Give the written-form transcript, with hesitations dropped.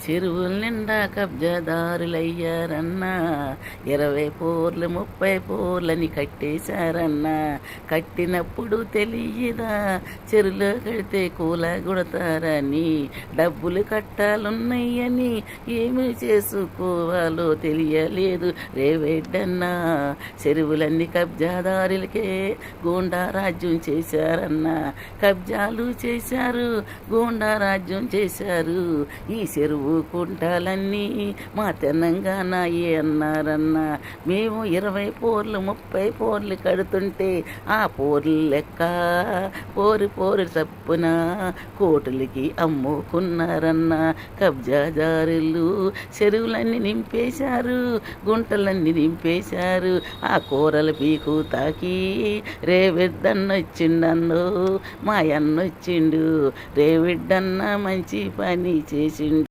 చెరువుల నిండా కబ్జాదారులయ్యారన్నా 20 పోర్లు 30 పోర్లని కట్టేశారన్నా. కట్టినప్పుడు తెలియదా చెరువులో కడితే కూలగొడతారని, డబ్బులు కట్టాలున్నాయని ఏమి చేసుకోవాలో తెలియలేదు రేవెడ్డన్నా. చెరువులన్నీ కబ్జాదారులకే గూండా రాజ్యం చేశారన్నా. కబ్జాలు చేశారు, గూండా రాజ్యం చేశారు. ఈ చెరువు కుంటాలన్నీ మా తెలంగాణయే అన్నారన్నా. మేము 20 పోర్లు 30 పోర్లు కడుతుంటే ఆ పోర్లు లెక్క పోరు చప్పున కోటులకి అమ్ముకున్నారన్నా. కబ్జాదారులు చెరువులన్నీ నింపేశారు, గుంటలన్నీ నింపేశారు. ఆ కూరల పీకు తాకి రేవిద్దన్నొచ్చిండన్నో మా అన్నొచ్చిండు. రేవిడ్డన్న మంచి పని చేసిండు.